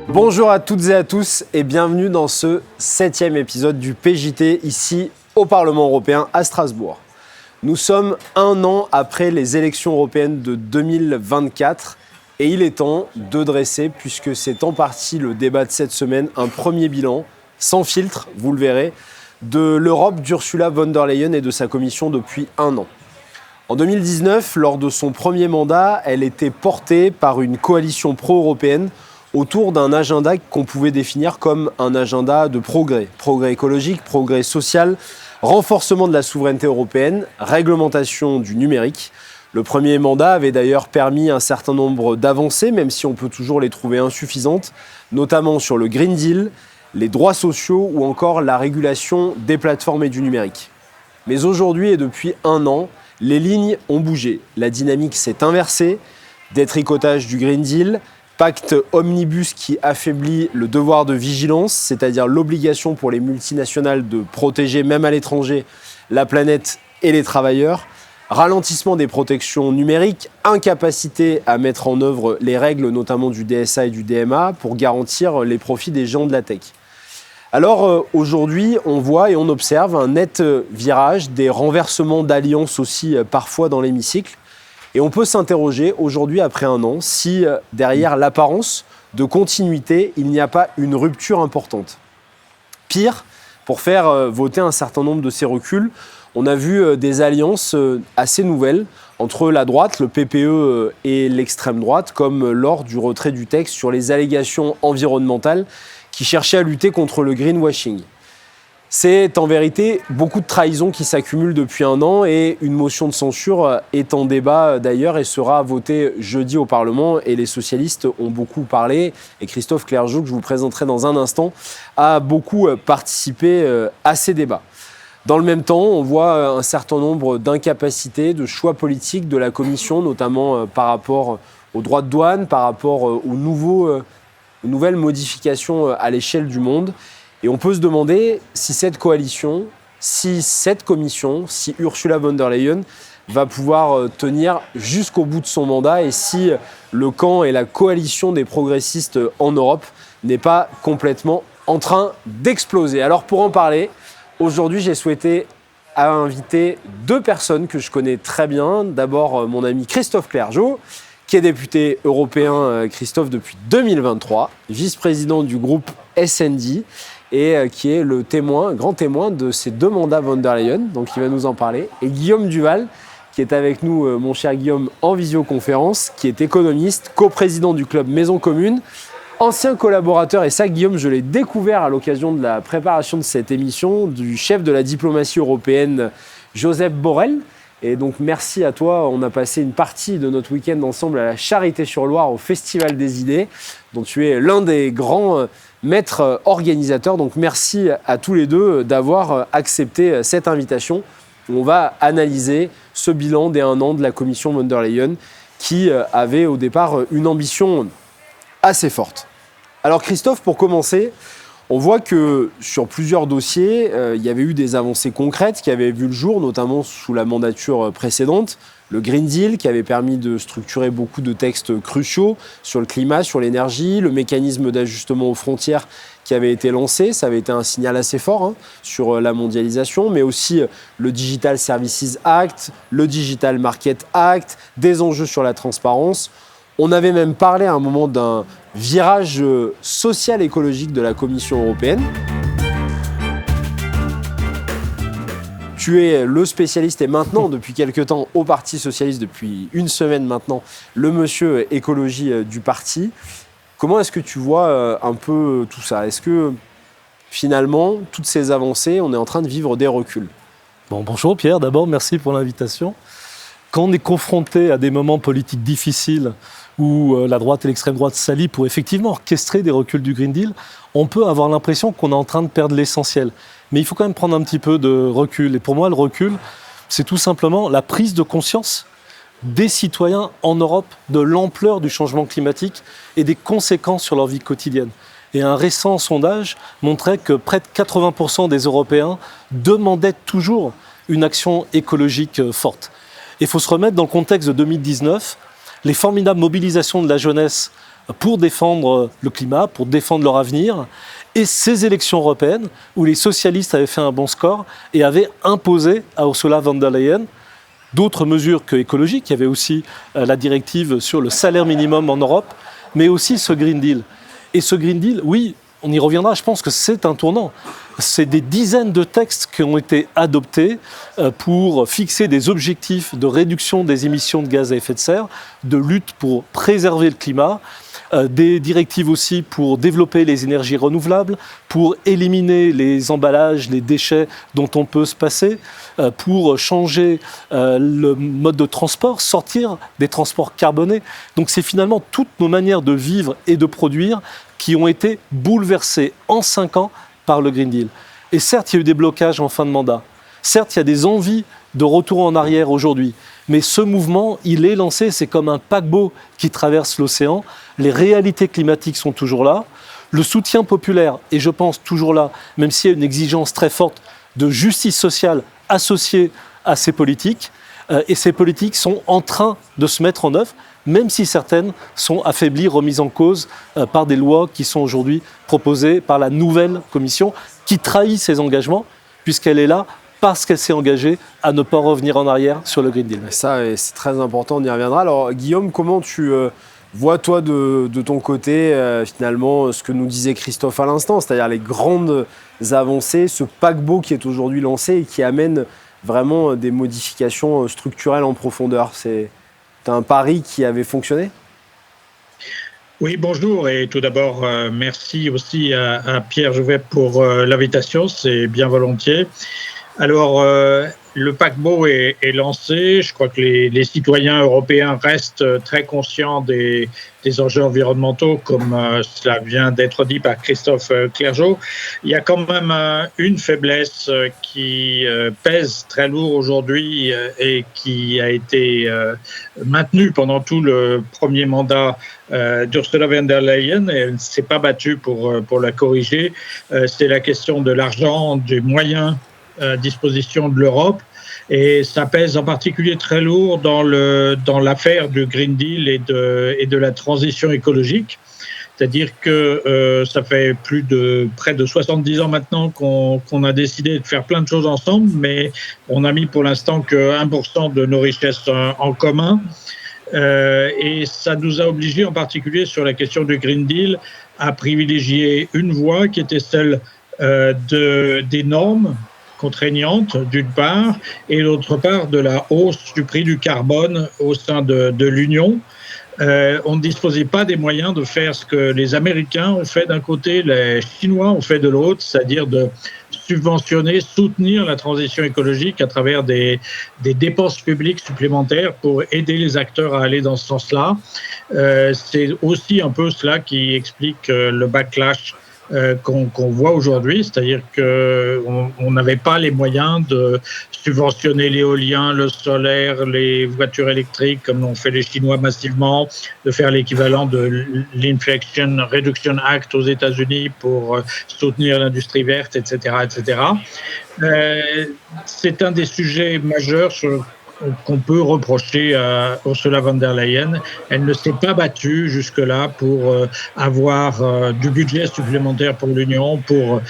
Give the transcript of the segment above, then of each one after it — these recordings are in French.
Bonjour à toutes et à tous et bienvenue dans ce 7e épisode du PJT ici au Parlement européen à Strasbourg. Nous sommes un an après les élections européennes de 2024 et il est temps de dresser, puisque c'est en partie le débat de cette semaine, un premier bilan, sans filtre, vous le verrez, de l'Europe d'Ursula von der Leyen et de sa commission depuis un an. En 2019, lors de son premier mandat, elle était portée par une coalition pro-européenne autour d'un agenda qu'on pouvait définir comme un agenda de progrès. Progrès écologique, progrès social, renforcement de la souveraineté européenne, réglementation du numérique. Le premier mandat avait d'ailleurs permis un certain nombre d'avancées, même si on peut toujours les trouver insuffisantes, notamment sur le Green Deal, les droits sociaux ou encore la régulation des plateformes et du numérique. Mais aujourd'hui et depuis un an, les lignes ont bougé. La dynamique s'est inversée, détricotage du Green Deal, pacte omnibus qui affaiblit le devoir de vigilance, c'est-à-dire l'obligation pour les multinationales de protéger, même à l'étranger, la planète et les travailleurs, ralentissement des protections numériques, incapacité à mettre en œuvre les règles, notamment du DSA et du DMA, pour garantir les profits des géants de la tech. Alors aujourd'hui, on voit et on observe un net virage, des renversements d'alliances aussi parfois dans l'hémicycle. Et on peut s'interroger aujourd'hui, après un an, si derrière l'apparence de continuité, il n'y a pas une rupture importante. Pire, pour faire voter un certain nombre de ces reculs, on a vu des alliances assez nouvelles entre la droite, le PPE et l'extrême droite, comme lors du retrait du texte sur les allégations environnementales qui cherchaient à lutter contre le greenwashing. C'est en vérité beaucoup de trahisons qui s'accumulent depuis un an et une motion de censure est en débat d'ailleurs et sera votée jeudi au Parlement. Et les socialistes ont beaucoup parlé et Christophe Clergeau, que je vous présenterai dans un instant, a beaucoup participé à ces débats. Dans le même temps, on voit un certain nombre d'incapacités, de choix politiques de la Commission, notamment par rapport aux droits de douane, par rapport aux nouvelles modifications à l'échelle du monde. Et on peut se demander si cette coalition, si cette commission, si Ursula von der Leyen va pouvoir tenir jusqu'au bout de son mandat et si le camp et la coalition des progressistes en Europe n'est pas complètement en train d'exploser. Alors pour en parler, aujourd'hui j'ai souhaité inviter deux personnes que je connais très bien. D'abord mon ami Christophe Clergeau, qui est député européen, Christophe, depuis 2023, vice-président du groupe SND, et qui est le grand témoin de ces deux mandats von der Leyen, donc il va nous en parler. Et Guillaume Duval, qui est avec nous, mon cher Guillaume, en visioconférence, qui est économiste, coprésident du club Maison Commune, ancien collaborateur, et ça Guillaume, je l'ai découvert à l'occasion de la préparation de cette émission, du chef de la diplomatie européenne, Josep Borrell. Et donc merci à toi, on a passé une partie de notre week-end ensemble à la Charité-sur-Loire, au Festival des idées, dont tu es l'un des grands maîtres organisateurs. Donc merci à tous les deux d'avoir accepté cette invitation. On va analyser ce bilan des un an de la commission von der Leyen qui avait au départ une ambition assez forte. Alors Christophe, pour commencer, on voit que sur plusieurs dossiers, il y avait eu des avancées concrètes qui avaient vu le jour, notamment sous la mandature précédente. Le Green Deal qui avait permis de structurer beaucoup de textes cruciaux sur le climat, sur l'énergie, le mécanisme d'ajustement aux frontières qui avait été lancé, ça avait été un signal assez fort sur la mondialisation, mais aussi le Digital Services Act, le Digital Market Act, des enjeux sur la transparence. On avait même parlé à un moment d'un virage social-écologique de la Commission européenne. Tu es le spécialiste et maintenant, depuis quelque temps, au Parti socialiste, depuis une semaine maintenant, le monsieur écologie du parti. Comment est-ce que tu vois un peu tout ça ? Est-ce que finalement, toutes ces avancées, on est en train de vivre des reculs ? Bonjour Pierre, d'abord merci pour l'invitation. Quand on est confronté à des moments politiques difficiles où la droite et l'extrême droite s'allient pour effectivement orchestrer des reculs du Green Deal, on peut avoir l'impression qu'on est en train de perdre l'essentiel. Mais il faut quand même prendre un petit peu de recul. Et pour moi, le recul, c'est tout simplement la prise de conscience des citoyens en Europe de l'ampleur du changement climatique et des conséquences sur leur vie quotidienne. Et un récent sondage montrait que près de 80% des Européens demandaient toujours une action écologique forte. Il faut se remettre dans le contexte de 2019, les formidables mobilisations de la jeunesse pour défendre le climat, pour défendre leur avenir, et ces élections européennes où les socialistes avaient fait un bon score et avaient imposé à Ursula von der Leyen d'autres mesures que écologiques. Il y avait aussi la directive sur le salaire minimum en Europe, mais aussi ce Green Deal. Et ce Green Deal, oui, on y reviendra, je pense que c'est un tournant. C'est des dizaines de textes qui ont été adoptés pour fixer des objectifs de réduction des émissions de gaz à effet de serre, de lutte pour préserver le climat, des directives aussi pour développer les énergies renouvelables, pour éliminer les emballages, les déchets dont on peut se passer, pour changer le mode de transport, sortir des transports carbonés. Donc c'est finalement toutes nos manières de vivre et de produire qui ont été bouleversées en 5 ans par le Green Deal. Et certes, il y a eu des blocages en fin de mandat. Certes, il y a des envies de retour en arrière aujourd'hui. Mais ce mouvement, il est lancé, c'est comme un paquebot qui traverse l'océan. Les réalités climatiques sont toujours là. Le soutien populaire est, je pense, toujours là, même s'il y a une exigence très forte de justice sociale associée à ces politiques. Et ces politiques sont en train de se mettre en œuvre, même si certaines sont affaiblies, remises en cause par des lois qui sont aujourd'hui proposées par la nouvelle Commission, qui trahit ses engagements, puisqu'elle est là parce qu'elle s'est engagée à ne pas revenir en arrière sur le Green Deal. Ça, c'est très important, on y reviendra. Alors, Guillaume, comment tu vois, toi, de ton côté, finalement, ce que nous disait Christophe à l'instant, c'est-à-dire les grandes avancées, ce paquebot qui est aujourd'hui lancé et qui amène vraiment des modifications structurelles en profondeur. C'est un pari qui avait fonctionné ? Oui, bonjour, et tout d'abord, merci aussi à Pierre Jouvet pour l'invitation, c'est bien volontiers. Alors, le paquebot est lancé. Je crois que les citoyens européens restent très conscients des enjeux environnementaux, comme cela vient d'être dit par Christophe Clergeau. Il y a quand même une faiblesse qui pèse très lourd aujourd'hui et qui a été maintenue pendant tout le premier mandat d'Ursula von der Leyen, et elle ne s'est pas battue pour la corriger. C'est la question de l'argent, des moyens à disposition de l'Europe, et ça pèse en particulier très lourd dans l'affaire du Green Deal et de la transition écologique. C'est-à-dire que ça fait près de 70 ans maintenant qu'on a décidé de faire plein de choses ensemble, mais on a mis pour l'instant que 1% de nos richesses en commun. Et ça nous a obligés, en particulier sur la question du Green Deal, à privilégier une voie qui était celle des normes contraignantes d'une part, et d'autre part de la hausse du prix du carbone au sein de l'Union. On ne disposait pas des moyens de faire ce que les Américains ont fait d'un côté, les Chinois ont fait de l'autre, c'est-à-dire de subventionner, soutenir la transition écologique à travers des dépenses publiques supplémentaires pour aider les acteurs à aller dans ce sens-là. C'est aussi un peu cela qui explique le backlash qu'on voit aujourd'hui, c'est-à-dire qu'on n'avait pas les moyens de subventionner l'éolien, le solaire, les voitures électriques, comme l'ont fait les Chinois massivement, de faire l'équivalent de l'Inflation Reduction Act aux États-Unis pour soutenir l'industrie verte, etc., etc. C'est un des sujets majeurs qu'on peut reprocher à Ursula von der Leyen. Elle ne s'est pas battue jusque-là pour avoir du budget supplémentaire pour l'Union, pour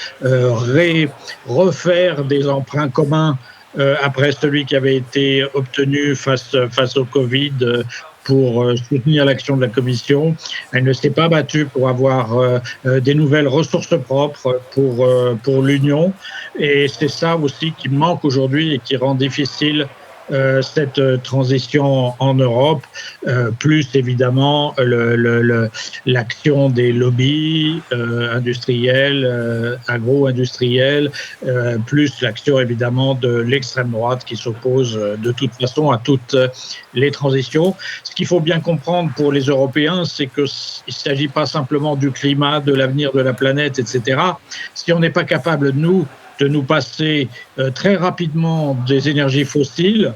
refaire des emprunts communs après celui qui avait été obtenu face au Covid pour soutenir l'action de la Commission. Elle ne s'est pas battue pour avoir des nouvelles ressources propres pour l'Union. Et c'est ça aussi qui manque aujourd'hui et qui rend difficile cette transition en Europe, plus évidemment l'action des lobbies industriels, agro-industriels, plus l'action évidemment de l'extrême droite qui s'oppose de toute façon à toutes les transitions. Ce qu'il faut bien comprendre pour les Européens, c'est qu'il ne s'agit pas simplement du climat, de l'avenir de la planète, etc. Si on n'est pas capable, de nous passer très rapidement des énergies fossiles,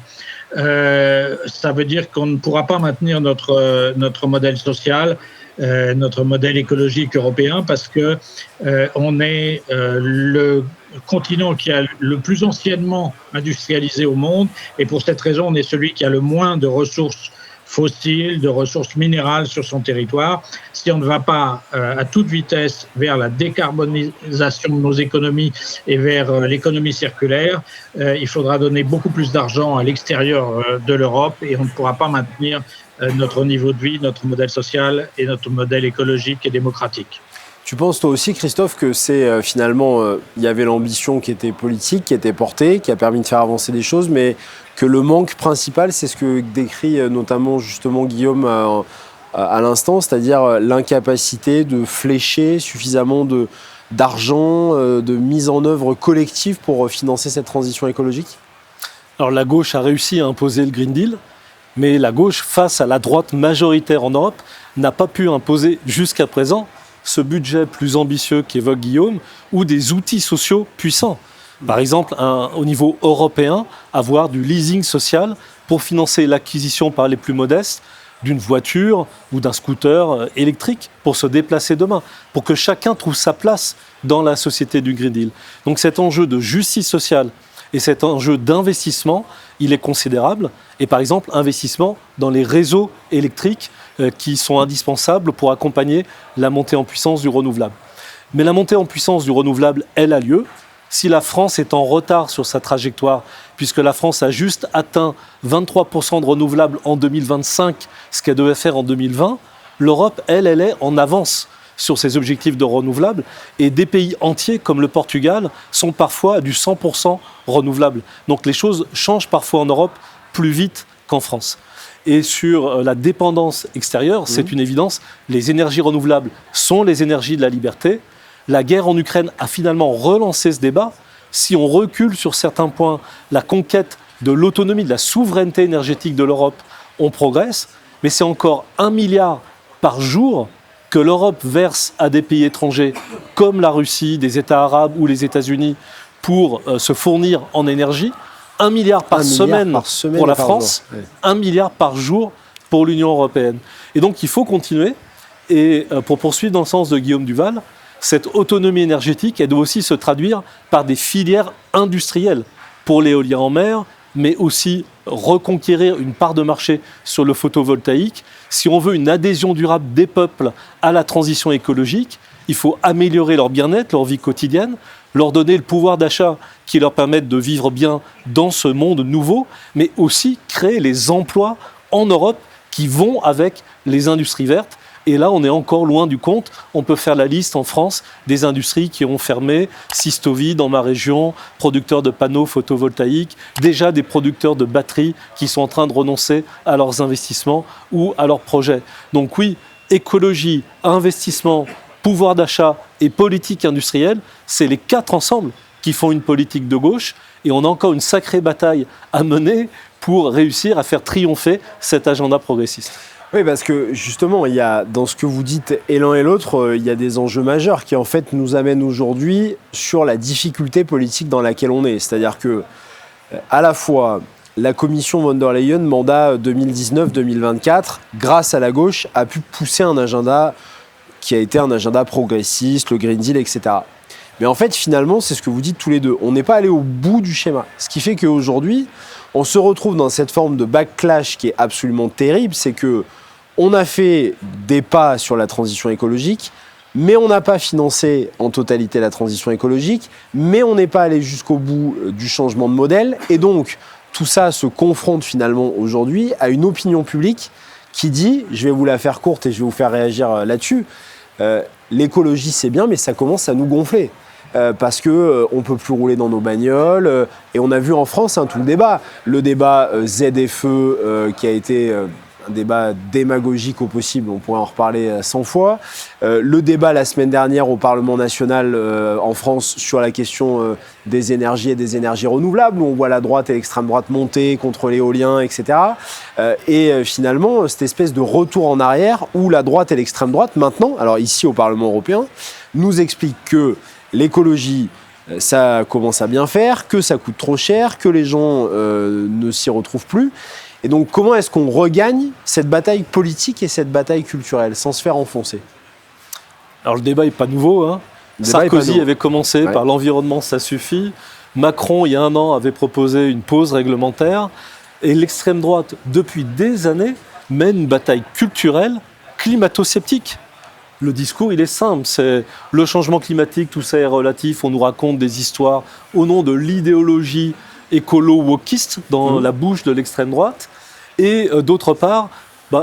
ça veut dire qu'on ne pourra pas maintenir notre modèle social notre modèle écologique européen, parce que on est le continent qui a le plus anciennement industrialisé au monde, et pour cette raison, on est celui qui a le moins de ressources fossiles, de ressources minérales sur son territoire. Si on ne va pas à toute vitesse vers la décarbonisation de nos économies et vers l'économie circulaire, il faudra donner beaucoup plus d'argent à l'extérieur de l'Europe, et on ne pourra pas maintenir notre niveau de vie, notre modèle social et notre modèle écologique et démocratique. Tu penses toi aussi, Christophe, que c'est finalement, il y avait l'ambition qui était politique, qui était portée, qui a permis de faire avancer des choses, mais que le manque principal, c'est ce que décrit notamment justement Guillaume à l'instant, c'est-à-dire l'incapacité de flécher suffisamment d'argent, de mise en œuvre collective pour financer cette transition écologique ? Alors la gauche a réussi à imposer le Green Deal, mais la gauche, face à la droite majoritaire en Europe, n'a pas pu imposer jusqu'à présent ce budget plus ambitieux qu'évoque Guillaume, ou des outils sociaux puissants. Par exemple, au niveau européen, avoir du leasing social pour financer l'acquisition par les plus modestes d'une voiture ou d'un scooter électrique pour se déplacer demain, pour que chacun trouve sa place dans la société du Green Deal. Donc cet enjeu de justice sociale et cet enjeu d'investissement, il est considérable. Et par exemple, investissement dans les réseaux électriques qui sont indispensables pour accompagner la montée en puissance du renouvelable. Mais la montée en puissance du renouvelable, elle a lieu. Si la France est en retard sur sa trajectoire, puisque la France a juste atteint 23% de renouvelables en 2025, ce qu'elle devait faire en 2020, l'Europe, elle est en avance sur ses objectifs de renouvelables, et des pays entiers comme le Portugal sont parfois à du 100% renouvelable. Donc les choses changent parfois en Europe plus vite qu'en France. Et sur la dépendance extérieure, c'est une évidence, les énergies renouvelables sont les énergies de la liberté. La guerre en Ukraine a finalement relancé ce débat. Si on recule sur certains points, la conquête de l'autonomie, de la souveraineté énergétique de l'Europe, on progresse, mais c'est encore 1 milliard par jour que l'Europe verse à des pays étrangers comme la Russie, des États arabes ou les États-Unis pour se fournir en énergie. 1 milliard par semaine pour la France, 1 milliard par jour pour l'Union européenne. Et donc il faut continuer. Et pour poursuivre dans le sens de Guillaume Duval, cette autonomie énergétique, elle doit aussi se traduire par des filières industrielles pour l'éolien en mer, mais aussi reconquérir une part de marché sur le photovoltaïque. Si on veut une adhésion durable des peuples à la transition écologique, il faut améliorer leur bien-être, leur vie quotidienne, leur donner le pouvoir d'achat qui leur permette de vivre bien dans ce monde nouveau, mais aussi créer les emplois en Europe qui vont avec les industries vertes. Et là, on est encore loin du compte. On peut faire la liste en France des industries qui ont fermé. Systovi, dans ma région, producteurs de panneaux photovoltaïques, déjà des producteurs de batteries qui sont en train de renoncer à leurs investissements ou à leurs projets. Donc oui, écologie, investissement, pouvoir d'achat et politique industrielle, c'est les 4 ensemble qui font une politique de gauche. Et on a encore une sacrée bataille à mener pour réussir à faire triompher cet agenda progressiste. Oui, parce que justement, il y a, dans ce que vous dites et l'un et l'autre, il y a des enjeux majeurs qui en fait nous amènent aujourd'hui sur la difficulté politique dans laquelle on est. C'est-à-dire que, à la fois, la commission von der Leyen, mandat 2019-2024, grâce à la gauche, a pu pousser un agenda qui a été un agenda progressiste, le Green Deal, etc. Mais en fait, finalement, c'est ce que vous dites tous les deux. On n'est pas allé au bout du schéma. Ce qui fait qu'aujourd'hui, on se retrouve dans cette forme de backlash qui est absolument terrible. C'est que on a fait des pas sur la transition écologique, mais on n'a pas financé en totalité la transition écologique, mais on n'est pas allé jusqu'au bout du changement de modèle. Et donc, tout ça se confronte finalement aujourd'hui à une opinion publique qui dit, je vais vous la faire courte et je vais vous faire réagir là-dessus, l'écologie c'est bien, mais ça commence à nous gonfler. Parce qu'on ne peut plus rouler dans nos bagnoles. Et on a vu en France tout le débat. Le débat ZFE qui a été un débat démagogique au possible, on pourrait en reparler 100 fois. Le débat la semaine dernière au Parlement national en France sur la question des énergies et des énergies renouvelables, où on voit la droite et l'extrême droite monter contre l'éolien, etc. Et finalement, cette espèce de retour en arrière où la droite et l'extrême droite, maintenant, alors ici au Parlement européen, nous expliquent que l'écologie, ça commence à bien faire, que ça coûte trop cher, que les gens ne s'y retrouvent plus. Et donc, comment est-ce qu'on regagne cette bataille politique et cette bataille culturelle sans se faire enfoncer ? Alors le débat n'est pas nouveau. Hein. Sarkozy avait commencé par l'environnement, ça suffit. Macron, il y a 1 an, avait proposé une pause réglementaire. Et l'extrême droite, depuis des années, mène une bataille culturelle climato-sceptique. Le discours, il est simple, c'est le changement climatique, tout ça est relatif, on nous raconte des histoires au nom de l'idéologie écolo-wokiste dans la bouche de l'extrême droite. Et d'autre part,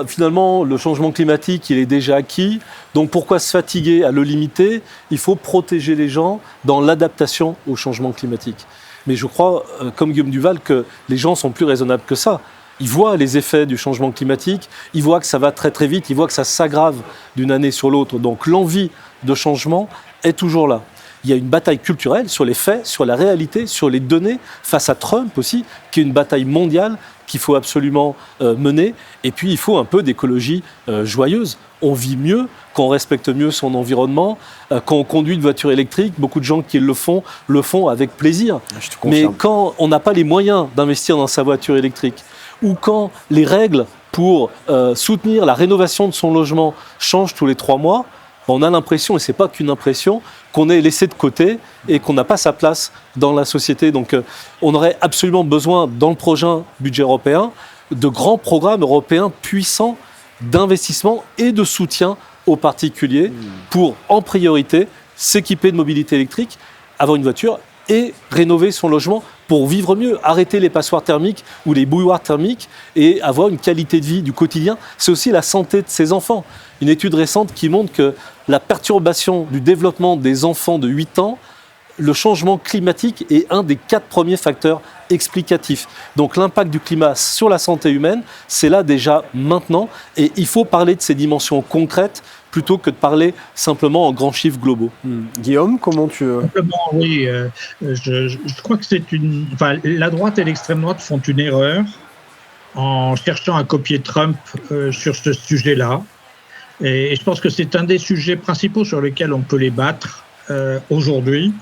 finalement, le changement climatique, il est déjà acquis, donc pourquoi se fatiguer à le limiter ? Il faut protéger les gens dans l'adaptation au changement climatique. Mais je crois, comme Guillaume Duval, que les gens sont plus raisonnables que ça. Ils voient les effets du changement climatique, ils voient que ça va très très vite, ils voient que ça s'aggrave d'une année sur l'autre. Donc l'envie de changement est toujours là. Il y a une bataille culturelle sur les faits, sur la réalité, sur les données, face à Trump aussi, qui est une bataille mondiale qu'il faut absolument mener. Et puis il faut un peu d'écologie joyeuse. On vit mieux quand on respecte mieux son environnement, quand on conduit une voiture électrique. Beaucoup de gens qui le font avec plaisir. Mais quand on n'a pas les moyens d'investir dans sa voiture électrique, ou quand les règles pour soutenir la rénovation de son logement changent tous les 3 mois, on a l'impression, et ce n'est pas qu'une impression, qu'on est laissé de côté et qu'on n'a pas sa place dans la société. Donc on aurait absolument besoin, dans le prochain budget européen, de grands programmes européens puissants d'investissement et de soutien aux particuliers pour, en priorité, s'équiper de mobilité électrique, avoir une voiture et rénover son logement pour vivre mieux, arrêter les passoires thermiques ou les bouilloires thermiques et avoir une qualité de vie du quotidien. C'est aussi la santé de ses enfants. Une étude récente qui montre que la perturbation du développement des enfants de 8 ans, le changement climatique est un des 4 premiers facteurs explicatifs. Donc l'impact du climat sur la santé humaine, c'est là déjà maintenant et il faut parler de ces dimensions concrètes plutôt que de parler simplement en grands chiffres globaux. Guillaume, comment tu... Simplement, oui, je crois que la droite et l'extrême droite font une erreur en cherchant à copier Trump sur ce sujet-là. Et je pense que c'est un des sujets principaux sur lesquels on peut les battre aujourd'hui,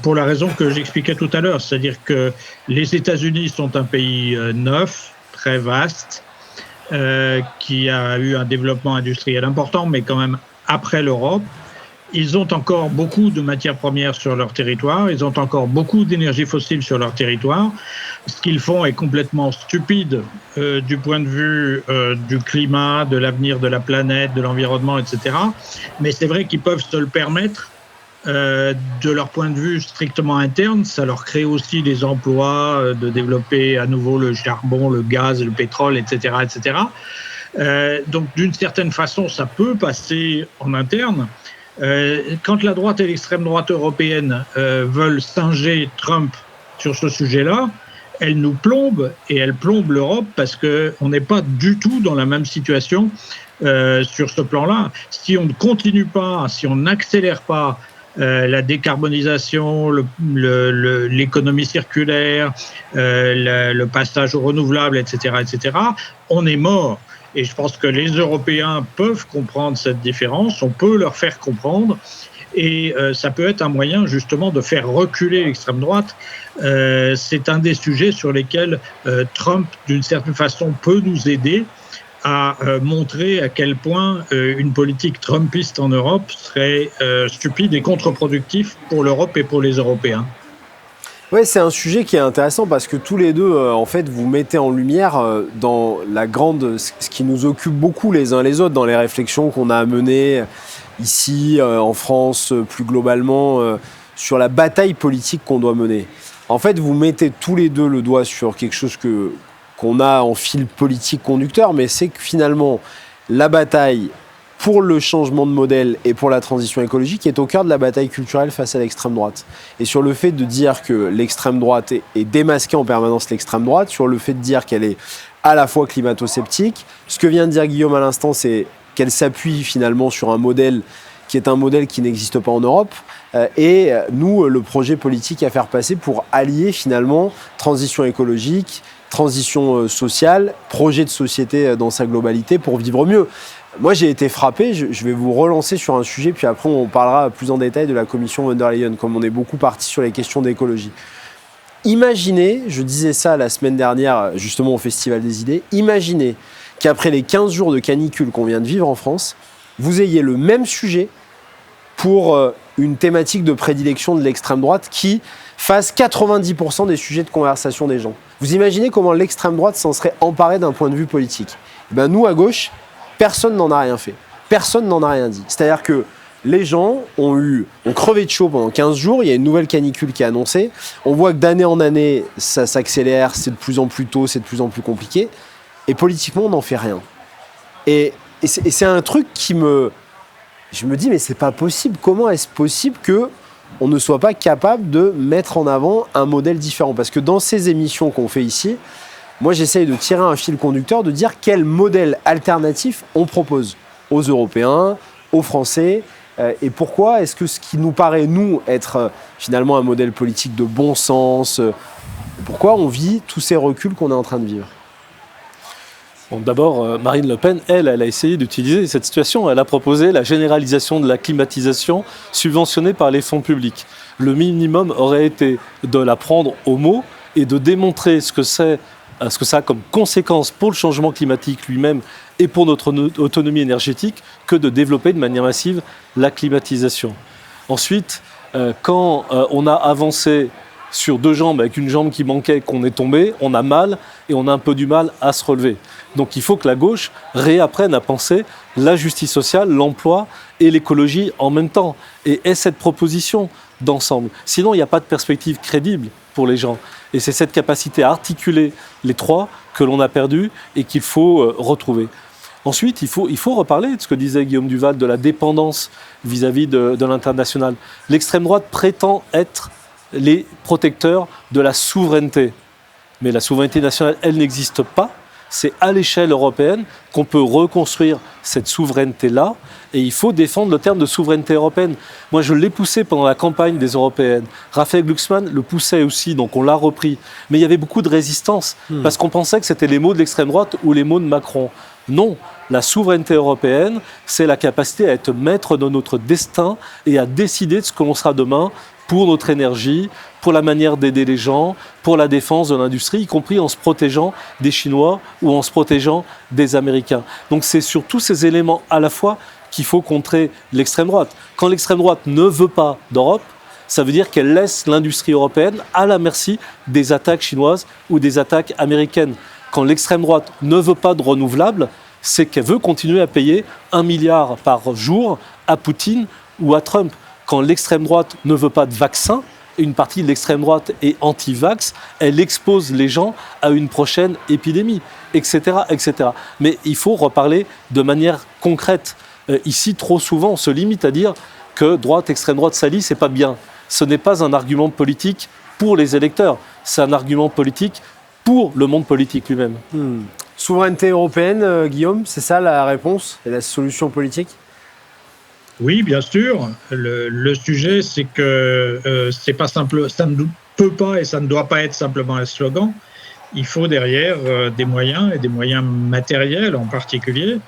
pour la raison que j'expliquais tout à l'heure. C'est-à-dire que les États-Unis sont un pays neuf, très vaste, qui a eu un développement industriel important, mais quand même après l'Europe. Ils ont encore beaucoup de matières premières sur leur territoire, ils ont encore beaucoup d'énergie fossile sur leur territoire. Ce qu'ils font est complètement stupide du point de vue du climat, de l'avenir de la planète, de l'environnement, etc. Mais c'est vrai qu'ils peuvent se le permettre de leur point de vue strictement interne. Ça leur crée aussi des emplois, de développer à nouveau le charbon, le gaz, le pétrole, etc. etc. Donc d'une certaine façon, ça peut passer en interne. Quand la droite et l'extrême droite européenne veulent singer Trump sur ce sujet-là, elles nous plombent et elles plombent l'Europe parce qu'on n'est pas du tout dans la même situation sur ce plan-là. Si on ne continue pas, si on n'accélère pas la décarbonisation, l'économie circulaire, le passage aux renouvelables, etc., on est mort. Et je pense que les Européens peuvent comprendre cette différence, on peut leur faire comprendre, et ça peut être un moyen justement de faire reculer l'extrême droite. C'est un des sujets sur lesquels Trump, d'une certaine façon, peut nous aider à montrer à quel point une politique trumpiste en Europe serait stupide et contre-productive pour l'Europe et pour les Européens. Oui, c'est un sujet qui est intéressant parce que tous les deux, en fait, vous mettez en lumière dans ce qui nous occupe beaucoup les uns les autres dans les réflexions qu'on a à mener ici, en France, plus globalement, sur la bataille politique qu'on doit mener. En fait, vous mettez tous les deux le doigt sur quelque chose qu'on a en fil politique conducteur, mais c'est que finalement, la bataille pour le changement de modèle et pour la transition écologique est au cœur de la bataille culturelle face à l'extrême droite. Et sur le fait de dire que l'extrême droite est démasquée en permanence l'extrême droite, sur le fait de dire qu'elle est à la fois climato-sceptique, ce que vient de dire Guillaume à l'instant, c'est qu'elle s'appuie finalement sur un modèle qui est un modèle qui n'existe pas en Europe, et nous, le projet politique à faire passer pour allier finalement transition écologique, transition sociale, projet de société dans sa globalité pour vivre mieux. Moi, j'ai été frappé, je vais vous relancer sur un sujet, puis après on parlera plus en détail de la commission von der Leyen, comme on est beaucoup parti sur les questions d'écologie. Imaginez, je disais ça la semaine dernière, justement au Festival des idées, imaginez qu'après les 15 jours de canicule qu'on vient de vivre en France, vous ayez le même sujet pour une thématique de prédilection de l'extrême droite qui fasse 90% des sujets de conversation des gens. Vous imaginez comment l'extrême droite s'en serait emparée d'un point de vue politique. Et ben nous, à gauche, personne n'en a rien fait. Personne n'en a rien dit. C'est-à-dire que les gens ont crevé de chaud pendant 15 jours, il y a une nouvelle canicule qui est annoncée, on voit que d'année en année, ça s'accélère, c'est de plus en plus tôt, c'est de plus en plus compliqué, et politiquement, on n'en fait rien. Et c'est un truc je me dis, mais c'est pas possible, comment est-ce possible qu'on ne soit pas capable de mettre en avant un modèle différent ? Parce que dans ces émissions qu'on fait ici, moi j'essaye de tirer un fil conducteur, de dire quel modèle alternatif on propose aux Européens, aux Français, et pourquoi est-ce que ce qui nous paraît, nous, être finalement un modèle politique de bon sens, pourquoi on vit tous ces reculs qu'on est en train de vivre ? Bon, d'abord, Marine Le Pen, elle a essayé d'utiliser cette situation. Elle a proposé la généralisation de la climatisation subventionnée par les fonds publics. Le minimum aurait été de la prendre au mot et de démontrer ce que ça a comme conséquence pour le changement climatique lui-même et pour notre autonomie énergétique que de développer de manière massive la climatisation. Ensuite, quand on a avancé sur deux jambes avec une jambe qui manquait, qu'on est tombé, on a mal et on a un peu du mal à se relever. Donc il faut que la gauche réapprenne à penser la justice sociale, l'emploi et l'écologie en même temps et ait cette proposition d'ensemble. Sinon, il n'y a pas de perspective crédible pour les gens. Et c'est cette capacité à articuler les trois que l'on a perdue et qu'il faut retrouver. Ensuite, il faut reparler de ce que disait Guillaume Duval, de la dépendance vis-à-vis de l'international. L'extrême droite prétend être les protecteurs de la souveraineté. Mais la souveraineté nationale, elle n'existe pas. C'est à l'échelle européenne qu'on peut reconstruire cette souveraineté-là. Et il faut défendre le terme de souveraineté européenne. Moi, je l'ai poussé pendant la campagne des européennes. Raphaël Glucksmann le poussait aussi, donc on l'a repris. Mais il y avait beaucoup de résistance, parce qu'on pensait que c'était les mots de l'extrême droite ou les mots de Macron. Non, la souveraineté européenne, c'est la capacité à être maître de notre destin et à décider de ce que l'on sera demain pour notre énergie, pour la manière d'aider les gens, pour la défense de l'industrie, y compris en se protégeant des Chinois ou en se protégeant des Américains. Donc c'est sur tous ces éléments à la fois qu'il faut contrer l'extrême droite. Quand l'extrême droite ne veut pas d'Europe, ça veut dire qu'elle laisse l'industrie européenne à la merci des attaques chinoises ou des attaques américaines. Quand l'extrême droite ne veut pas de renouvelables, c'est qu'elle veut continuer à payer 1 milliard par jour à Poutine ou à Trump. Quand l'extrême droite ne veut pas de vaccin, et une partie de l'extrême droite est anti-vax, elle expose les gens à une prochaine épidémie, etc., etc. Mais il faut reparler de manière concrète. Ici, trop souvent, on se limite à dire que droite, extrême droite s'allie, c'est pas bien. Ce n'est pas un argument politique pour les électeurs, c'est un argument politique pour le monde politique lui-même. Souveraineté européenne, Guillaume, c'est ça la réponse et la solution politique ? Oui, bien sûr. Le sujet, c'est que c'est pas simple, ça ne peut pas et ça ne doit pas être simplement un slogan. Il faut derrière des moyens et des moyens matériels en particulier.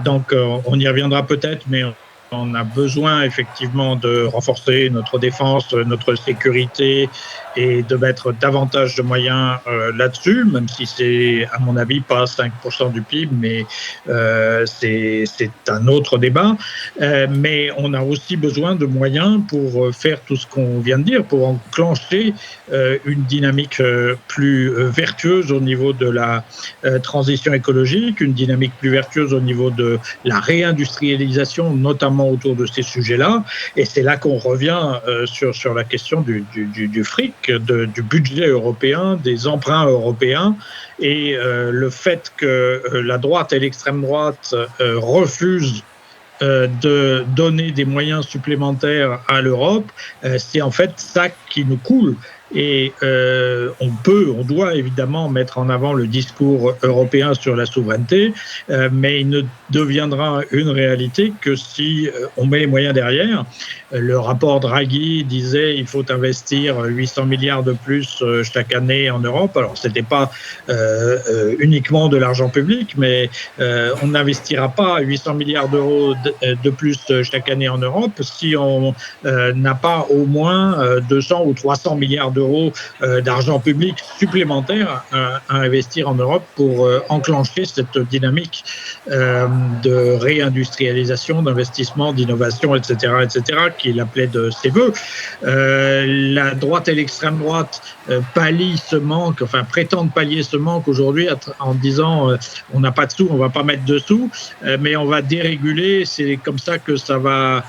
Donc, on y reviendra peut-être, mais on a besoin effectivement de renforcer notre défense, notre sécurité et de mettre davantage de moyens là-dessus, même si c'est, à mon avis, pas 5% du PIB, mais c'est un autre débat. Mais on a aussi besoin de moyens pour faire tout ce qu'on vient de dire, pour enclencher une dynamique plus vertueuse au niveau de la transition écologique, une dynamique plus vertueuse au niveau de la réindustrialisation, notamment autour de ces sujets-là. Et c'est là qu'on revient sur la question du fric, du budget européen, des emprunts européens, et le fait que la droite et l'extrême droite refusent de donner des moyens supplémentaires à l'Europe, c'est en fait ça qui nous coule. Et on doit évidemment mettre en avant le discours européen sur la souveraineté, mais il ne deviendra une réalité que si on met les moyens derrière. Le rapport Draghi disait qu'il faut investir 800 milliards de plus chaque année en Europe. Alors, ce n'était pas uniquement de l'argent public, mais on n'investira pas 800 milliards d'euros de plus chaque année en Europe si on n'a pas au moins 200 ou 300 milliards d'euros d'euros d'argent public supplémentaire à investir en Europe pour enclencher cette dynamique de réindustrialisation, d'investissement, d'innovation, etc., qu'il appelait de ses voeux. La droite et l'extrême droite pallient ce manque, enfin prétendent pallier ce manque aujourd'hui en disant on n'a pas de sous, on ne va pas mettre de sous, mais on va déréguler, c'est comme ça que ça va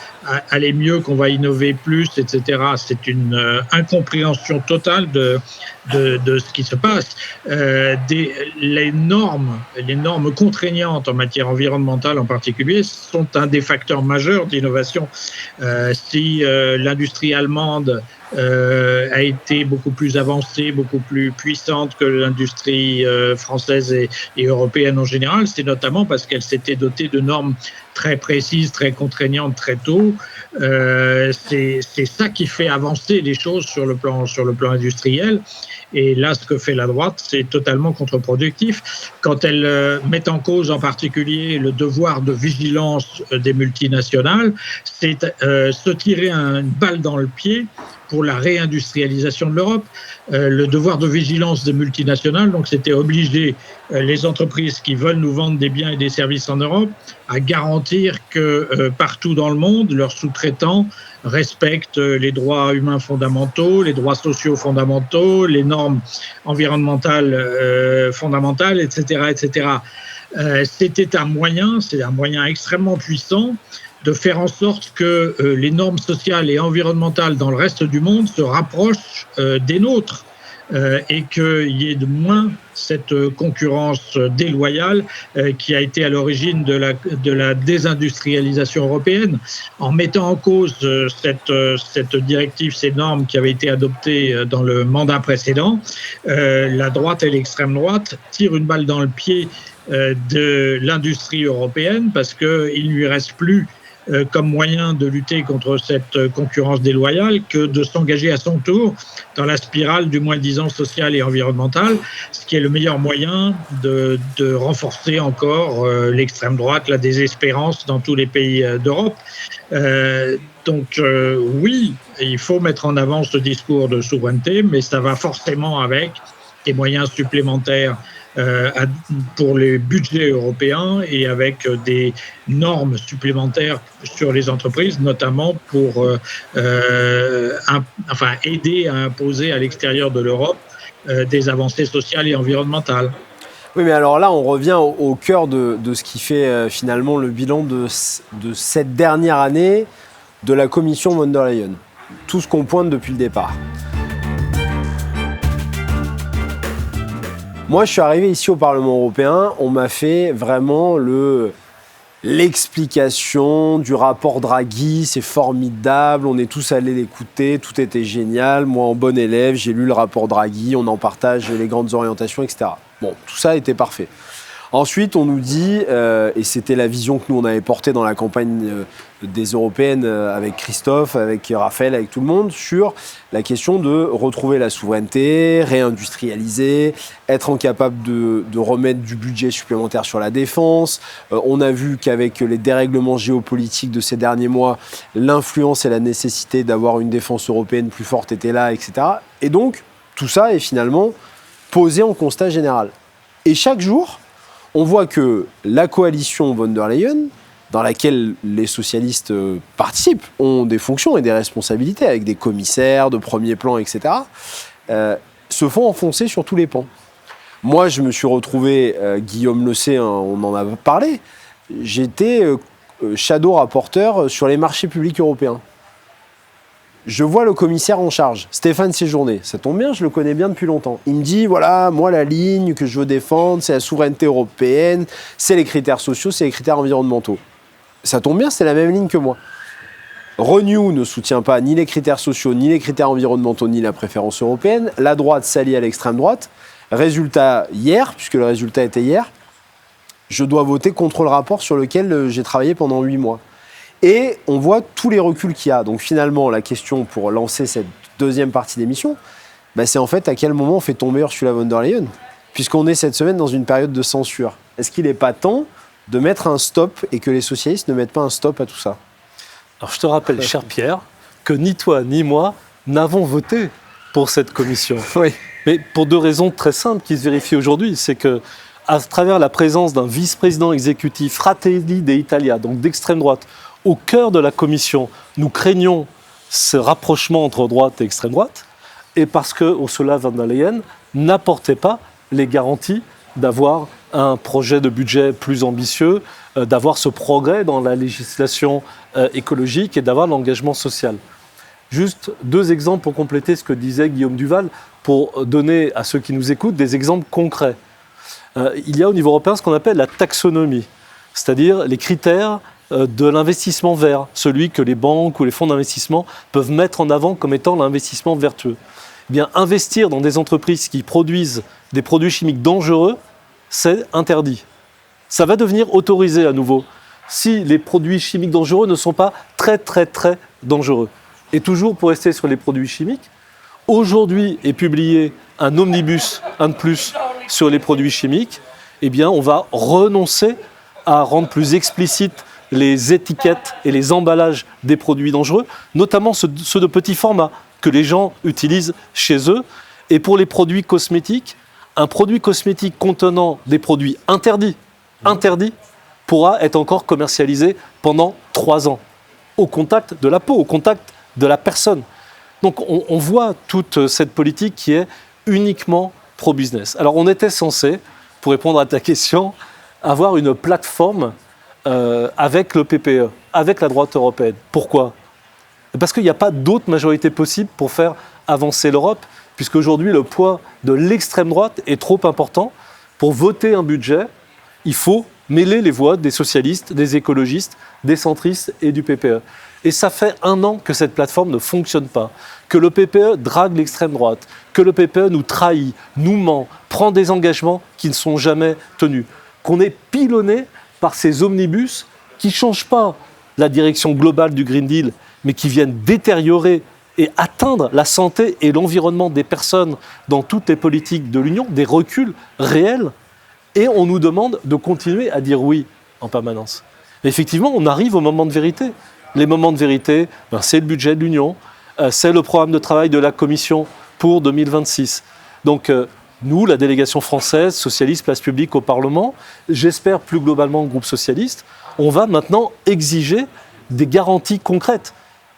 aller mieux, qu'on va innover plus, etc. C'est une incompréhension totale de ce qui se passe. Les normes contraignantes en matière environnementale en particulier sont un des facteurs majeurs d'innovation. Si l'industrie allemande a été beaucoup plus avancée, beaucoup plus puissante que l'industrie française et européenne en général, c'est notamment parce qu'elle s'était dotée de normes très précises, très contraignantes très tôt. C'est ça qui fait avancer les choses sur le plan industriel. Et là, ce que fait la droite, c'est totalement contre-productif. Quand elle met en cause en particulier le devoir de vigilance des multinationales, c'est se tirer une balle dans le pied pour la réindustrialisation de l'Europe. Le devoir de vigilance des multinationales, donc c'était obliger les entreprises qui veulent nous vendre des biens et des services en Europe à garantir que partout dans le monde, leurs sous-traitants respectent les droits humains fondamentaux, les droits sociaux fondamentaux, les normes environnementales fondamentales, etc., etc. C'était un moyen, c'est un moyen extrêmement puissant de faire en sorte que les normes sociales et environnementales dans le reste du monde se rapprochent des nôtres et qu'il y ait de moins cette concurrence déloyale qui a été à l'origine de la désindustrialisation européenne. En mettant en cause cette directive, ces normes qui avaient été adoptées dans le mandat précédent, la droite et l'extrême droite tirent une balle dans le pied de l'industrie européenne parce qu'il ne lui reste plus comme moyen de lutter contre cette concurrence déloyale que de s'engager à son tour dans la spirale du moins-disant social et environnemental, ce qui est le meilleur moyen de renforcer encore l'extrême droite, la désespérance dans tous les pays d'Europe. Donc oui, il faut mettre en avant ce discours de souveraineté, mais ça va forcément avec des moyens supplémentaires pour les budgets européens et avec des normes supplémentaires sur les entreprises, notamment pour aider à imposer à l'extérieur de l'Europe des avancées sociales et environnementales. Oui, mais alors là, on revient au cœur de ce qui fait finalement le bilan de cette dernière année de la commission von der Leyen. Tout ce qu'on pointe depuis le départ. Moi, je suis arrivé ici au Parlement européen, on m'a fait vraiment l'explication du rapport Draghi, c'est formidable, on est tous allés l'écouter, tout était génial. Moi, en bon élève, j'ai lu le rapport Draghi, on en partage les grandes orientations, etc. Bon, tout ça était parfait. Ensuite, on nous dit, et c'était la vision que nous, on avait portée dans la campagne des Européennes avec Christophe, avec Raphaël, avec tout le monde, sur la question de retrouver la souveraineté, réindustrialiser, être capable de remettre du budget supplémentaire sur la défense. On a vu qu'avec les dérèglements géopolitiques de ces derniers mois, l'influence et la nécessité d'avoir une défense européenne plus forte était là, etc. Et donc, tout ça est finalement posé en constat général. Et chaque jour, on voit que la coalition von der Leyen, dans laquelle les socialistes participent, ont des fonctions et des responsabilités, avec des commissaires de premier plan, etc., se font enfoncer sur tous les pans. Moi, je me suis retrouvé, Guillaume le sait, on en a parlé, j'étais shadow rapporteur sur les marchés publics européens. Je vois le commissaire en charge, Stéphane Séjourné. Ça tombe bien, je le connais bien depuis longtemps. Il me dit, voilà, moi, la ligne que je veux défendre, c'est la souveraineté européenne, c'est les critères sociaux, c'est les critères environnementaux. Ça tombe bien, c'est la même ligne que moi. Renew ne soutient pas ni les critères sociaux, ni les critères environnementaux, ni la préférence européenne. La droite s'allie à l'extrême droite. Résultat, hier, puisque le résultat était hier, je dois voter contre le rapport sur lequel j'ai travaillé pendant 8 mois. Et on voit tous les reculs qu'il y a. Donc finalement, la question pour lancer cette deuxième partie d'émission, c'est en fait à quel moment on fait tomber Ursula von der Leyen, puisqu'on est cette semaine dans une période de censure. Est-ce qu'il n'est pas temps de mettre un stop et que les socialistes ne mettent pas un stop à tout ça ? Alors je te rappelle, cher Pierre, que ni toi ni moi n'avons voté pour cette commission. Oui. Mais pour 2 raisons très simples qui se vérifient aujourd'hui. C'est que, à travers la présence d'un vice-président exécutif Fratelli d'Italia, donc d'extrême droite, au cœur de la commission, nous craignons ce rapprochement entre droite et extrême droite, et parce que Ursula von der Leyen n'apportait pas les garanties d'avoir un projet de budget plus ambitieux, d'avoir ce progrès dans la législation écologique et d'avoir l'engagement social. Juste 2 exemples pour compléter ce que disait Guillaume Duval, pour donner à ceux qui nous écoutent des exemples concrets. Il y a au niveau européen ce qu'on appelle la taxonomie, c'est-à-dire les critères de l'investissement vert, celui que les banques ou les fonds d'investissement peuvent mettre en avant comme étant l'investissement vertueux. Eh bien, investir dans des entreprises qui produisent des produits chimiques dangereux, c'est interdit. Ça va devenir autorisé à nouveau si les produits chimiques dangereux ne sont pas très très très dangereux. Et toujours pour rester sur les produits chimiques, aujourd'hui est publié un omnibus, un de plus, sur les produits chimiques. Eh bien, on va renoncer à rendre plus explicites les étiquettes et les emballages des produits dangereux, notamment ceux de petit format que les gens utilisent chez eux. Et pour les produits cosmétiques, un produit cosmétique contenant des produits interdits pourra être encore commercialisé pendant 3 ans, au contact de la peau, au contact de la personne. Donc on voit toute cette politique qui est uniquement pro-business. Alors on était censé, pour répondre à ta question, avoir une plateforme avec le PPE, avec la droite européenne. Pourquoi ? Parce qu'il n'y a pas d'autre majorité possible pour faire avancer l'Europe, puisqu'aujourd'hui le poids de l'extrême droite est trop important. Pour voter un budget, il faut mêler les voix des socialistes, des écologistes, des centristes et du PPE. Et ça fait 1 an que cette plateforme ne fonctionne pas, que le PPE drague l'extrême droite, que le PPE nous trahit, nous ment, prend des engagements qui ne sont jamais tenus, qu'on est pilonné par ces omnibus qui ne changent pas la direction globale du Green Deal, mais qui viennent détériorer et atteindre la santé et l'environnement des personnes dans toutes les politiques de l'Union, des reculs réels, et on nous demande de continuer à dire oui en permanence. Mais effectivement, on arrive au moment de vérité. Les moments de vérité, c'est le budget de l'Union, c'est le programme de travail de la Commission pour 2026. Donc nous, la délégation française, socialiste, place publique au Parlement, j'espère plus globalement le groupe socialiste, on va maintenant exiger des garanties concrètes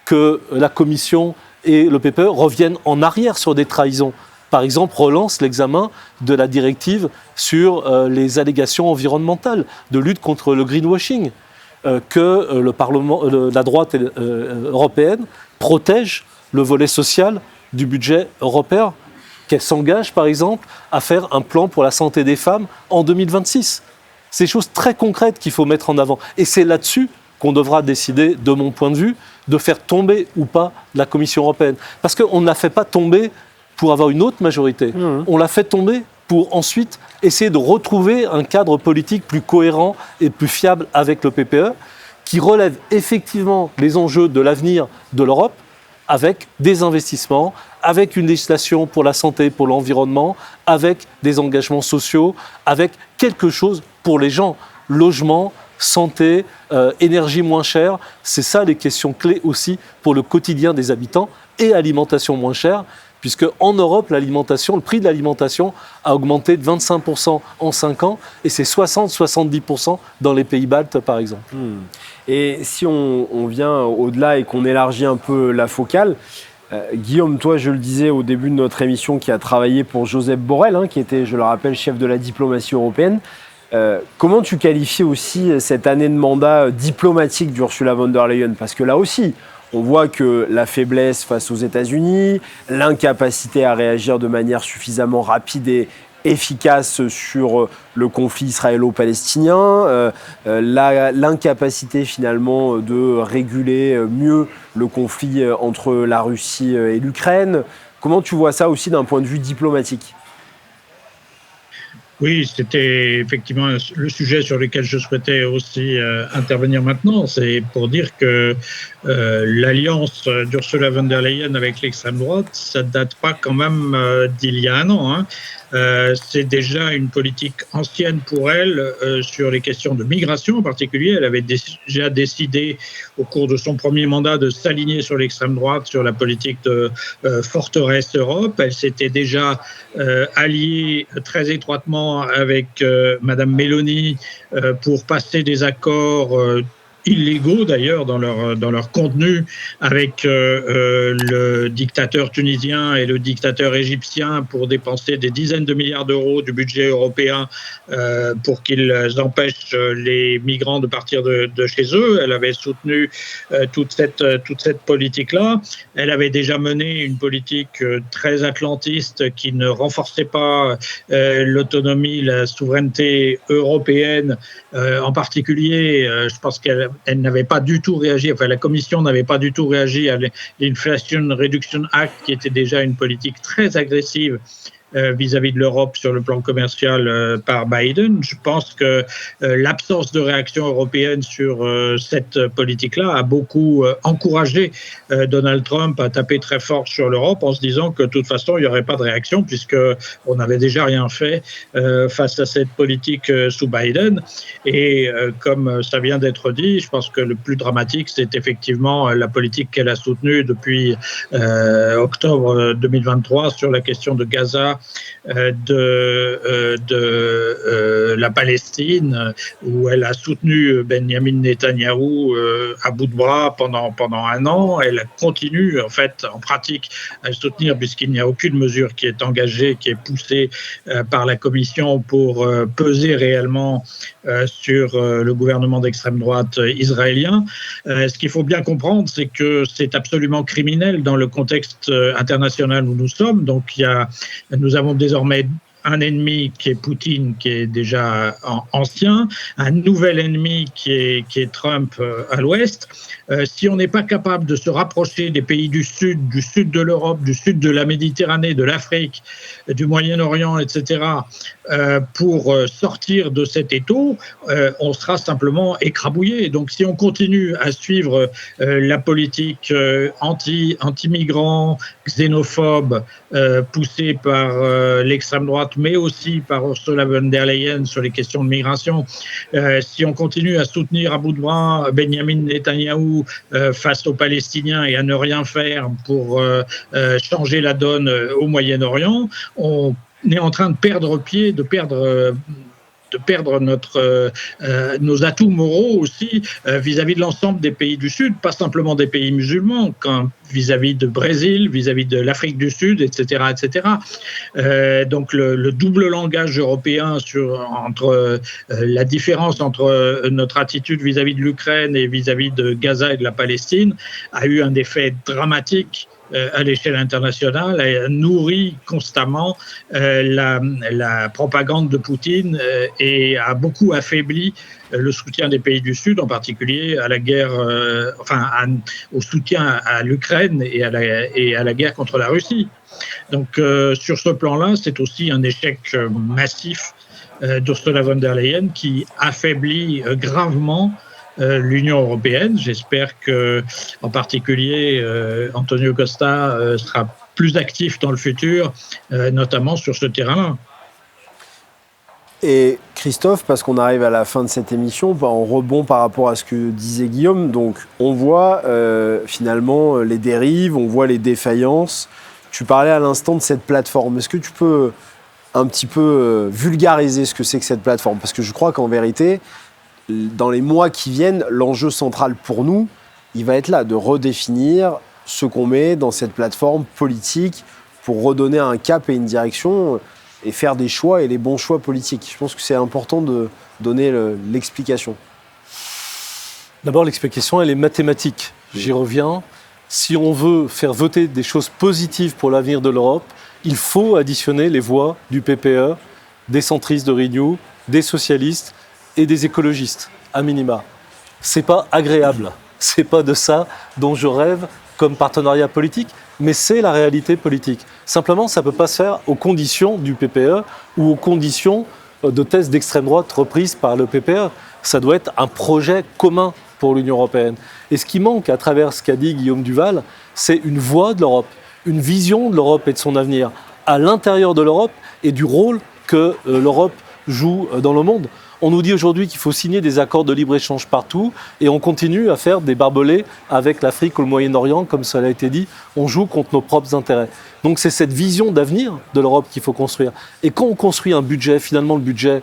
que la Commission et le PPE reviennent en arrière sur des trahisons. Par exemple, relance l'examen de la directive sur les allégations environnementales, de lutte contre le greenwashing, que le Parlement, la droite européenne protège le volet social du budget européen, qu'elle s'engage par exemple à faire un plan pour la santé des femmes en 2026. C'est des choses très concrètes qu'il faut mettre en avant. Et c'est là-dessus qu'on devra décider, de mon point de vue, de faire tomber ou pas la Commission européenne. Parce qu'on ne l'a fait pas tomber pour avoir une autre majorité. On l'a fait tomber pour ensuite essayer de retrouver un cadre politique plus cohérent et plus fiable avec le PPE, qui relève effectivement les enjeux de l'avenir de l'Europe, avec des investissements, avec une législation pour la santé, pour l'environnement, avec des engagements sociaux, avec quelque chose pour les gens. Logement, santé, énergie moins chère, c'est ça les questions clés aussi pour le quotidien des habitants, et alimentation moins chère, puisque en Europe, l'alimentation, le prix de l'alimentation a augmenté de 25% en 5 ans, et c'est 60-70% dans les pays baltes, par exemple. Et si on vient au-delà et qu'on élargit un peu la focale, Guillaume, toi, je le disais au début de notre émission, qui a travaillé pour Josep Borrell, qui était, je le rappelle, chef de la diplomatie européenne. Comment tu qualifies aussi cette année de mandat diplomatique d'Ursula von der Leyen ? Parce que là aussi, on voit que la faiblesse face aux États-Unis, l'incapacité à réagir de manière suffisamment rapide et efficace sur le conflit israélo-palestinien, l'incapacité finalement de réguler mieux le conflit entre la Russie et l'Ukraine. Comment tu vois ça aussi d'un point de vue diplomatique ? Oui, c'était effectivement le sujet sur lequel je souhaitais aussi intervenir maintenant. C'est pour dire que l'alliance d'Ursula von der Leyen avec l'extrême droite, ça date pas quand même d'il y a 1 an. C'est déjà une politique ancienne pour elle sur les questions de migration en particulier. Elle avait déjà décidé au cours de son premier mandat de s'aligner sur l'extrême droite, sur la politique de forteresse Europe. Elle s'était déjà alliée très étroitement avec Madame Meloni pour passer des accords illégaux d'ailleurs dans leur contenu avec le dictateur tunisien et le dictateur égyptien pour dépenser des dizaines de milliards d'euros du budget européen pour qu'ils empêchent les migrants de partir de chez eux. Elle avait soutenu toute cette politique-là. Elle avait déjà mené une politique très atlantiste qui ne renforçait pas l'autonomie, la souveraineté européenne. En particulier, je pense qu'elle n'avait pas du tout réagi, enfin la Commission n'avait pas du tout réagi à l'Inflation Reduction Act, qui était déjà une politique très agressive vis-à-vis de l'Europe sur le plan commercial par Biden. Je pense que l'absence de réaction européenne sur cette politique-là a beaucoup encouragé Donald Trump à taper très fort sur l'Europe en se disant que de toute façon il n'y aurait pas de réaction puisqu'on n'avait déjà rien fait face à cette politique sous Biden. Et comme ça vient d'être dit, je pense que le plus dramatique c'est effectivement la politique qu'elle a soutenue depuis octobre 2023 sur la question de Gaza, de la Palestine, où elle a soutenu Benjamin Netanyahou à bout de bras pendant un an. Elle continue en fait en pratique à le soutenir puisqu'il n'y a aucune mesure qui est engagée, qui est poussée par la Commission pour peser réellement sur le gouvernement d'extrême droite israélien. Ce qu'il faut bien comprendre, c'est que c'est absolument criminel dans le contexte international où nous sommes. Donc nous avons désormais un ennemi qui est Poutine, qui est déjà ancien, un nouvel ennemi qui est Trump à l'ouest. Si on n'est pas capable de se rapprocher des pays du sud de l'Europe, du sud de la Méditerranée, de l'Afrique, du Moyen-Orient, etc., pour sortir de cet étau, on sera simplement écrabouillé. Donc si on continue à suivre la politique anti-migrants, xénophobe, poussée par l'extrême droite, mais aussi par Ursula von der Leyen sur les questions de migration, si on continue à soutenir à bout de bras Benjamin Netanyahou face aux Palestiniens et à ne rien faire pour changer la donne au Moyen-Orient, on est en train de perdre pied, de perdre nos atouts moraux aussi vis-à-vis de l'ensemble des pays du Sud, pas simplement des pays musulmans, vis-à-vis de Brésil, vis-à-vis de l'Afrique du Sud, etc., etc. Donc le double langage européen entre la différence entre notre attitude vis-à-vis de l'Ukraine et vis-à-vis de Gaza et de la Palestine a eu un effet dramatique à l'échelle internationale et nourrit constamment la propagande de Poutine et a beaucoup affaibli le soutien des pays du Sud, en particulier à la guerre, au soutien à l'Ukraine et à la guerre contre la Russie. Donc sur ce plan-là, c'est aussi un échec massif d'Ursula von der Leyen qui affaiblit gravement l'Union européenne. J'espère que, en particulier, Antonio Costa sera plus actif dans le futur, notamment sur ce terrain-là. Et Christophe, parce qu'on arrive à la fin de cette émission, en rebond par rapport à ce que disait Guillaume, donc on voit finalement les dérives, on voit les défaillances. Tu parlais à l'instant de cette plateforme. Est-ce que tu peux un petit peu vulgariser ce que c'est que cette plateforme ? Parce que je crois qu'en vérité, dans les mois qui viennent, l'enjeu central pour nous, il va être là, de redéfinir ce qu'on met dans cette plateforme politique pour redonner un cap et une direction et faire des choix et les bons choix politiques. Je pense que c'est important de donner l'explication. D'abord, l'explication, elle est mathématique. J'y reviens. Si on veut faire voter des choses positives pour l'avenir de l'Europe, il faut additionner les voix du PPE, des centristes de Renew, des socialistes et des écologistes, à minima. C'est pas agréable. C'est pas de ça dont je rêve comme partenariat politique, mais c'est la réalité politique. Simplement, ça peut pas se faire aux conditions du PPE ou aux conditions de thèses d'extrême droite reprises par le PPE. Ça doit être un projet commun pour l'Union européenne. Et ce qui manque à travers ce qu'a dit Guillaume Duval, c'est une voix de l'Europe, une vision de l'Europe et de son avenir. à l'intérieur de l'Europe et du rôle que l'Europe joue dans le monde. On nous dit aujourd'hui qu'il faut signer des accords de libre-échange partout et on continue à faire des barbelés avec l'Afrique ou le Moyen-Orient, comme ça a été dit. On joue contre nos propres intérêts. Donc c'est cette vision d'avenir de l'Europe qu'il faut construire. Et quand on construit un budget, finalement le budget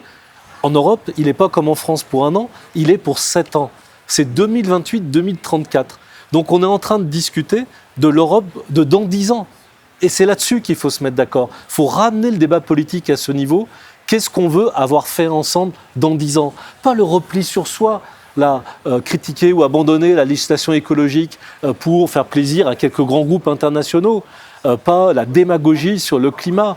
en Europe, il n'est pas comme en France pour 1 an, il est pour 7 ans. C'est 2028-2034. Donc on est en train de discuter de l'Europe de dans 10 ans. Et c'est là-dessus qu'il faut se mettre d'accord. Il faut ramener le débat politique à ce niveau. Qu'est-ce qu'on veut avoir fait ensemble dans 10 ans? Pas le repli sur soi, critiquer ou abandonner la législation écologique pour faire plaisir à quelques grands groupes internationaux. Pas la démagogie sur le climat,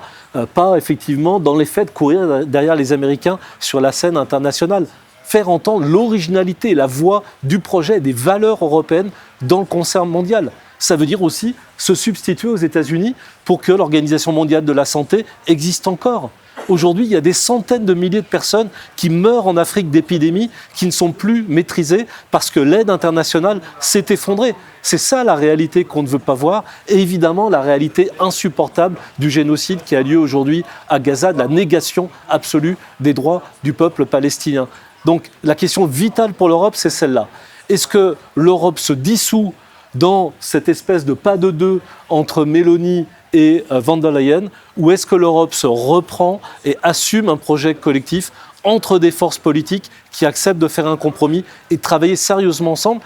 pas effectivement dans les faits de courir derrière les Américains sur la scène internationale. Faire entendre l'originalité, la voix du projet, des valeurs européennes dans le concert mondial. Ça veut dire aussi se substituer aux États-Unis pour que l'Organisation mondiale de la santé existe encore. Aujourd'hui, il y a des centaines de milliers de personnes qui meurent en Afrique d'épidémies qui ne sont plus maîtrisées parce que l'aide internationale s'est effondrée. C'est ça la réalité qu'on ne veut pas voir et évidemment la réalité insupportable du génocide qui a lieu aujourd'hui à Gaza, de la négation absolue des droits du peuple palestinien. Donc la question vitale pour l'Europe, c'est celle-là. Est-ce que l'Europe se dissout dans cette espèce de pas de deux entre Meloni et von der Leyen, ou est-ce que l'Europe se reprend et assume un projet collectif entre des forces politiques qui acceptent de faire un compromis et de travailler sérieusement ensemble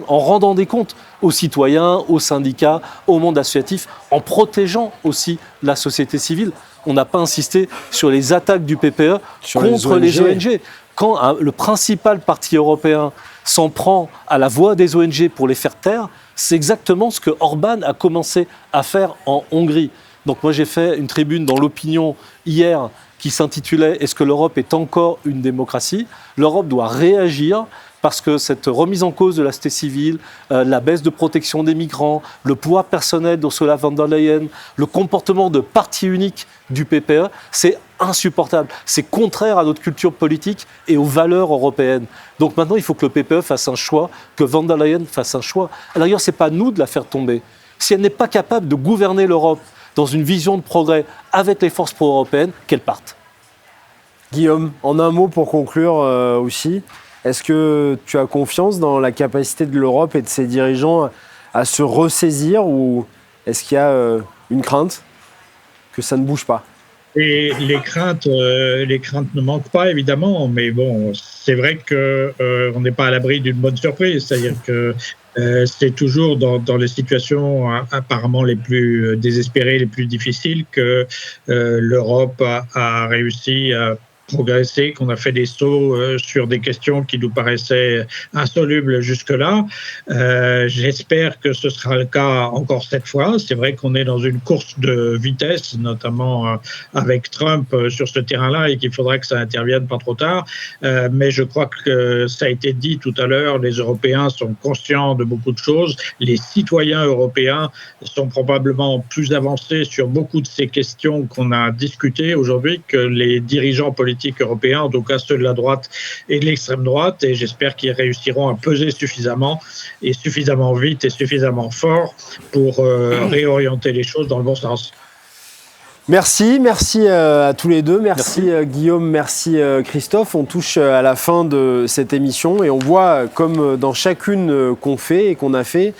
en rendant des comptes aux citoyens, aux syndicats, au monde associatif, en protégeant aussi la société civile. On n'a pas insisté sur les attaques du PPE contre les ONG. Quand le principal parti européen s'en prend à la voix des ONG pour les faire taire, c'est exactement ce que Orban a commencé à faire en Hongrie. Donc moi j'ai fait une tribune dans l'Opinion hier qui s'intitulait « Est-ce que l'Europe est encore une démocratie ?» L'Europe doit réagir parce que cette remise en cause de la société civile, la baisse de protection des migrants, le pouvoir personnel d'Ursula von der Leyen, le comportement de parti unique du PPE, c'est insupportable. C'est contraire à notre culture politique et aux valeurs européennes. Donc maintenant, il faut que le PPE fasse un choix, que von der Leyen fasse un choix. D'ailleurs, ce n'est pas à nous de la faire tomber. Si elle n'est pas capable de gouverner l'Europe dans une vision de progrès avec les forces pro-européennes, qu'elle parte. Guillaume, en un mot pour conclure aussi, est-ce que tu as confiance dans la capacité de l'Europe et de ses dirigeants à se ressaisir ou est-ce qu'il y a une crainte que ça ne bouge pas? Et les craintes ne manquent pas évidemment, mais bon, c'est vrai qu'on n'est pas à l'abri d'une bonne surprise, c'est-à-dire que c'est toujours dans les situations apparemment les plus désespérées, les plus difficiles que l'Europe a réussi à progresser, qu'on a fait des sauts sur des questions qui nous paraissaient insolubles jusque-là. J'espère que ce sera le cas encore cette fois. C'est vrai qu'on est dans une course de vitesse, notamment avec Trump sur ce terrain-là, et qu'il faudrait que ça intervienne pas trop tard. Mais je crois que ça a été dit tout à l'heure, les Européens sont conscients de beaucoup de choses. Les citoyens européens sont probablement plus avancés sur beaucoup de ces questions qu'on a discutées aujourd'hui que les dirigeants politiques européens, en tout cas ceux de la droite et de l'extrême droite, et j'espère qu'ils réussiront à peser suffisamment vite et suffisamment fort pour réorienter les choses dans le bon sens. Merci à tous les deux, merci. Guillaume, merci Christophe. On touche à la fin de cette émission et on voit, comme dans chacune qu'on fait et qu'on a fait,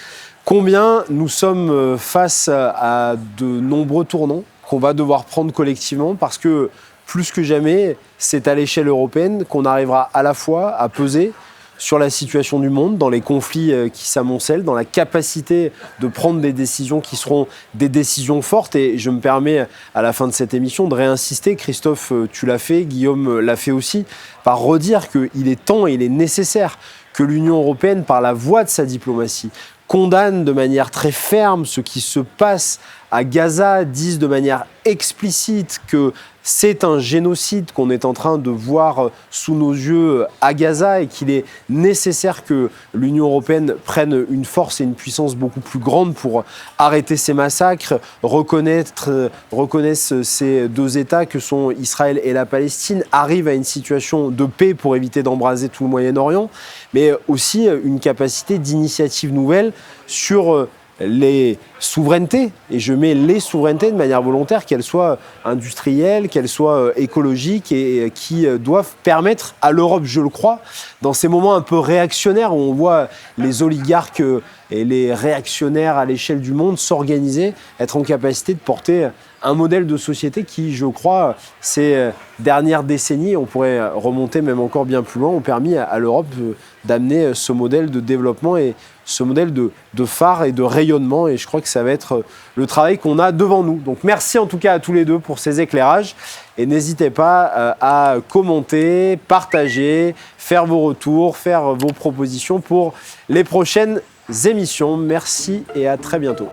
combien nous sommes face à de nombreux tournants qu'on va devoir prendre collectivement parce que plus que jamais, c'est à l'échelle européenne qu'on arrivera à la fois à peser sur la situation du monde, dans les conflits qui s'amoncellent, dans la capacité de prendre des décisions qui seront des décisions fortes. Et je me permets, à la fin de cette émission, de réinsister. Christophe, tu l'as fait, Guillaume l'a fait aussi, par redire qu'il est temps et il est nécessaire que l'Union européenne, par la voie de sa diplomatie, condamne de manière très ferme ce qui se passe à Gaza, dise de manière explicite que c'est un génocide qu'on est en train de voir sous nos yeux à Gaza et qu'il est nécessaire que l'Union européenne prenne une force et une puissance beaucoup plus grande pour arrêter ces massacres, reconnaissent ces deux États que sont Israël et la Palestine, arrive à une situation de paix pour éviter d'embraser tout le Moyen-Orient, mais aussi une capacité d'initiative nouvelle sur les souverainetés, et je mets les souverainetés de manière volontaire, qu'elles soient industrielles, qu'elles soient écologiques, et qui doivent permettre à l'Europe, je le crois, dans ces moments un peu réactionnaires où on voit les oligarques et les réactionnaires à l'échelle du monde s'organiser, être en capacité de porter un modèle de société qui, je crois, ces dernières décennies, on pourrait remonter même encore bien plus loin, ont permis à l'Europe d'amener ce modèle de développement et ce modèle de phare et de rayonnement. Et je crois que ça va être le travail qu'on a devant nous. Donc merci en tout cas à tous les deux pour ces éclairages. Et n'hésitez pas à commenter, partager, faire vos retours, faire vos propositions pour les prochaines émissions. Merci et à très bientôt.